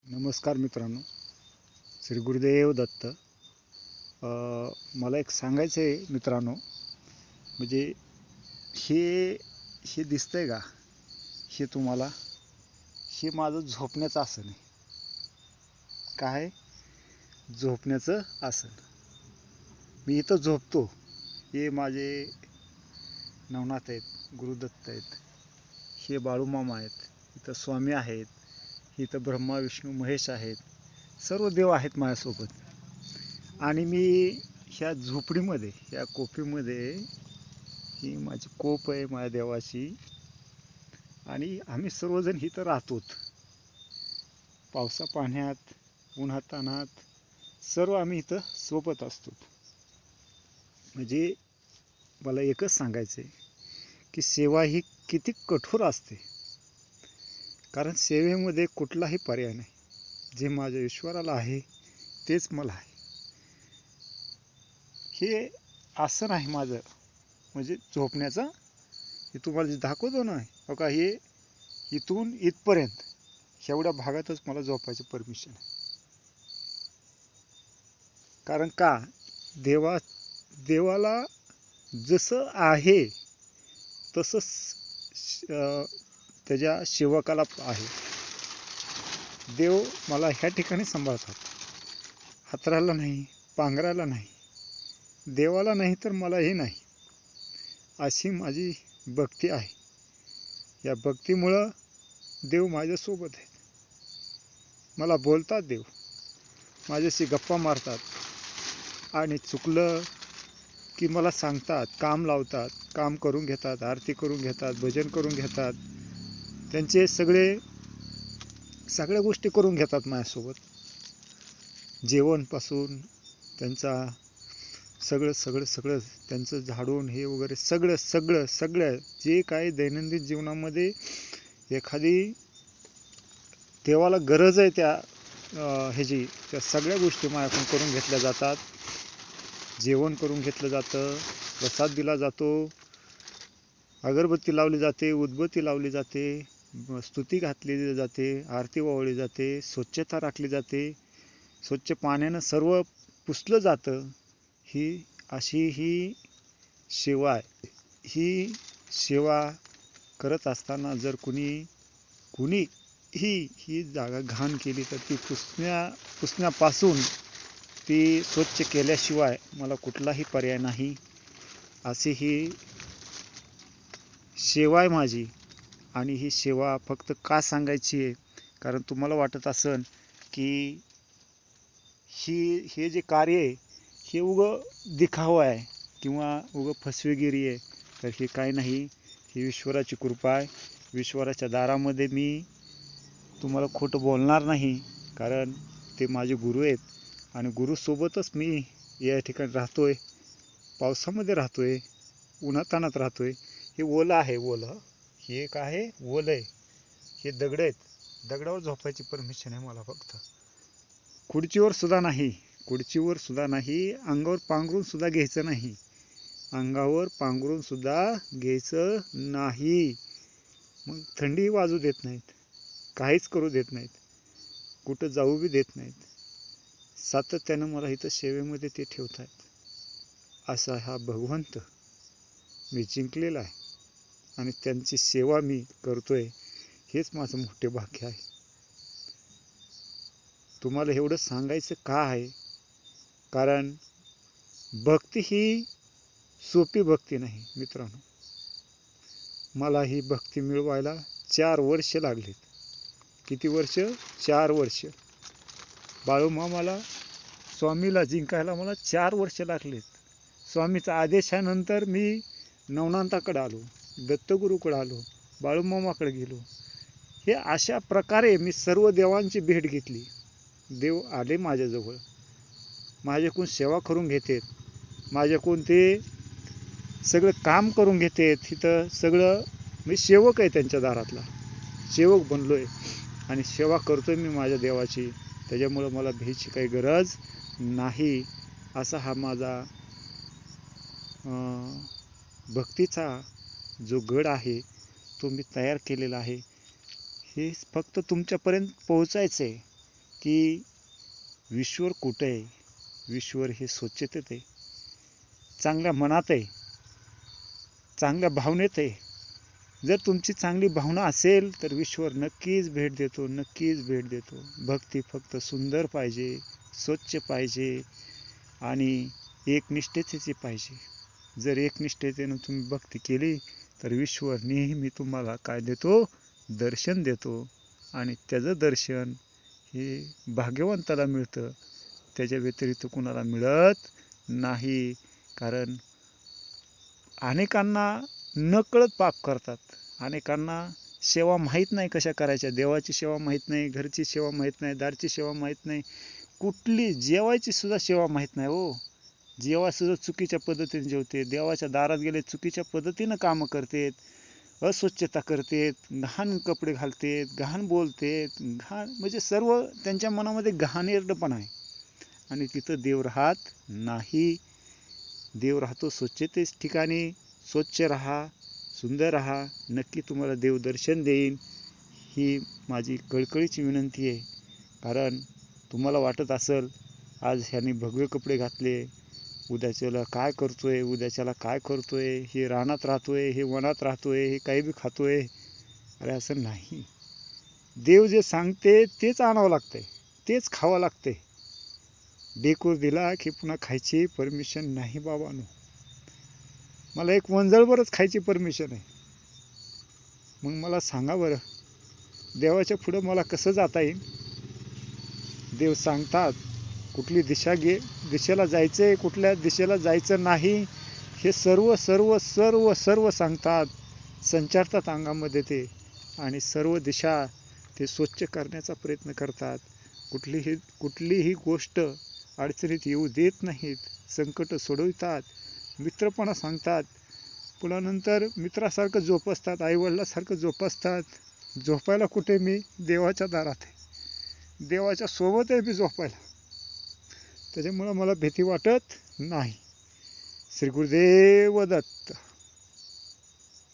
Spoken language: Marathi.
नमस्कार मित्रांनो, श्री गुरुदेव दत्त. मला एक सांगायचं आहे मित्रांनो, म्हणजे हे हे दिसतंय का? हे तुम्हाला, हे माझं झोपण्याचं आसन आहे. काय? झोपण्याचं आसन. मी इथं झोपतो. हे माझे नवनाथ आहेत, गुरुदत्त आहेत, हे बाळूमामा आहेत, इथं स्वामी आहेत, इथं ब्रह्मा विष्णू महेश आहेत, सर्व देव आहेत माझ्यासोबत. आणि मी ह्या झोपडीमध्ये, ह्या कोपीमध्ये, ही माझी कोप आहे माझ्या देवाची. आणि आम्ही सर्वजण इथं राहतो. पावसा पाण्यात, उन्हातान्हात सर्व आम्ही इथं सोबत असतो. म्हणजे मला एकच सांगायचं आहे की सेवा ही किती कठोर असते. कारण सेवेमध्ये कुठलाही पर्याय नाही. जे माझ्या ईश्वराला आहे तेच मला आहे. हे आसन आहे माझं, म्हणजे झोपण्याचं. हे तुम्हाला जे दाखवतो ना, हो का, हे इथून इथपर्यंत एवढ्या भागातच मला झोपायचं परमिशन आहे. कारण का? देवाला जसं आहे तसंच त्याच्या सेवकाला आहे. देव मला ह्या ठिकाणी सांभाळतात. हातराला नाही, पांघराला नाही, देवाला नाही तर मलाही नाही, अशी माझी भक्ती आहे. या भक्तीमुळं देव माझ्यासोबत आहे. मला बोलतात देव, माझ्याशी गप्पा मारतात, आणि चुकलं की मला सांगतात, काम लावतात, काम करून घेतात, आरती करून घेतात, भजन करून घेतात, त्यांचे सगळ्या गोष्टी करून घेतात माझ्यासोबत. जेवणपासून त्यांचा सगळं त्यांचं झाडून हे वगैरे सगळं जे काही दैनंदिन जीवनामध्ये एखादी देवाला गरज आहे त्या त्या सगळ्या गोष्टी माझ्याकडून करून घेतल्या जातात. जेवण करून घेतलं जातं, प्रसाद दिला जातो, अगरबत्ती लावली जाते, उदबत्ती लावली जाते, स्तुती घातली जाते, आरती ओवाळली जाते, स्वच्छता राखली जाते, स्वच्छ पाण्यानं सर्व पुसलं जातं. ही सेवा आहे. ही सेवा करत असताना जर कुणी ही जागा घाण केली तर ती पुसण्यापासून ती स्वच्छ केल्याशिवाय मला कुठलाही पर्याय नाही. अशी ही सेवा आहे माझी. आणि ही सेवा फक्त का सांगायची आहे? कारण तुम्हाला वाटत असेल की हे जे कार्य आहे हे दिखावा आहे किंवा फसवेगिरी आहे. तर हे काय नाही, ही ईश्वराची कृपा आहे. ईश्वराच्या दारामध्ये मी तुम्हाला खोटं बोलणार नाही, कारण ते माझे गुरु आहेत. आणि गुरुसोबतच मी या ठिकाणी राहतोय, पावसामध्ये राहतोय, उन्हातान्हात राहतोय. हे ओलं आहे, ओलं. हे काय आहे? ओलं आहे. हे दगड आहेत, दगडावर झोपायची परमिशन आहे मला फक्त. खुर्चीवर सुद्धा नाही, अंगावर पांघरून सुद्धा घ्यायचं नाही, अंगावर पांघरून सुद्धा घ्यायचं नाही. मग थंडी वाजू देत नाहीत, काहीच करू देत नाहीत, कुठं जाऊ बी देत नाहीत. सातत्यानं मला इथं सेवेमध्ये ते ठेवत आहेत. असा हा भगवंत मी जिंकलेला आहे आणि त्यांची सेवा मी करतोय. हेच माझं मोठे भाग्य आहे. तुम्हाला एवढं सांगायचं का आहे? कारण भक्ती ही सोपी भक्ती नाही मित्रांनो. मला ही भक्ती मिळवायला 4 वर्ष लागलीत. किती वर्ष? 4 वर्ष. बाळूमामाला, स्वामीला जिंकायला मला 4 वर्ष लागलीत. स्वामीचा आदेशानंतर मी नवनाथाकडे आलो, दत्तगुरूकडे आलो, बाळूमामाकडे गेलो. हे अशा प्रकारे मी सर्व देवांची भेट घेतली. देव आले माझ्याजवळ, माझ्याकडून सेवा करून घेतात, माझ्याकडून ते सगळं काम करून घेतात. इथं सगळं मी सेवक आहे, त्यांच्या दारातला सेवक बनलोय आणि सेवा करतोय मी माझ्या देवाची. त्याच्यामुळं मला भीची काही गरज नाही. असा हा माझा भक्तीचा जो गड आहे तो मी तयार केलेला आहे. हे फक्त तुमच्यापर्यंत पोहोचायचं आहे. की ईश्वर कुठे आहे? ईश्वर हे स्वच्छतेत आहे, चांगल्या मनात आहे, चांगल्या भावनेत आहे. जर तुमची चांगली भावना असेल तर ईश्वर नक्कीच भेट देतो, नक्कीच भेट देतो. भक्ती फक्त सुंदर पाहिजे, स्वच्छ पाहिजे आणि एकनिष्ठतेची पाहिजे. जर एकनिष्ठतेनं तुम्ही भक्ती केली तर ईश्वर नेहमी तुम्हाला काय देतो? दर्शन देतो. आणि त्याचं दर्शन हे भाग्यवंताला मिळतं, त्याच्या व्यतिरिक्त कुणाला मिळत नाही. कारण अनेकांना नकळत पाप करतात, अनेकांना सेवा माहीत नाही कशा करायच्या. देवाची सेवा माहीत नाही, घरची सेवा माहीत नाही, दारची सेवा माहीत नाही, कुठली जेवायची सुद्धा सेवा माहीत नाही हो. जेव्हा सुद्धा चुकीच्या पद्धतीने जेवते, देवाच्या दारात गेले चुकीच्या पद्धतीनं कामं करतेत, अस्वच्छता करतेत, घाण कपडे घालतेत, घाण बोलतेत, घाण म्हणजे सर्व त्यांच्या मनामध्ये घाणेरडपणा आहे. आणि तिथं देव राहत नाही. देव राहतो स्वच्छतेच ठिकाणी. स्वच्छ राहा, सुंदर राहा, नक्की तुम्हाला देव दर्शन देईन, ही माझी कळकळीची विनंती आहे. कारण तुम्हाला वाटत असेल आज ह्याने भगवे कपडे घातले, उद्याच्याला काय करतोय, उद्याच्याला काय करतोय, हे रानात राहतोय, हे वनात राहतोय, हे काही बी खातोय. अरे असं नाही. देव जे सांगते तेच आणावं लागतंय, तेच खावं लागतंय. डेकूर दिला की पुन्हा खायची परमिशन नाही बाबांनो. मला एक वंजळभरच खायची परमिशन आहे. मग मला सांगा बरं, देवाच्या पुढं मला कसं जाता येईल? देव सांगतात कुठली दिशेला जायचंय, कुठल्या दिशेला जायचं नाही, हे सर्व सर्व सर्व सर्व सांगतात, संचारतात अंगामध्ये ते. आणि सर्व दिशा ते स्वच्छ करण्याचा प्रयत्न करतात. कुठलीही गोष्ट अडचणीत येऊ देत नाहीत, संकट सोडवितात, मित्रपणा सांगतात. पुन्हा नंतर मित्रासारखं जोपासतात, आईवडिलासारखं जोपासतात. झोपायला कुठे? मी देवाच्या दारात आहे, देवाच्या सोबत आहे मी झोपायला. त्याच्यामुळं मला भीती वाटत नाही. श्री गुरुदेव दत्त.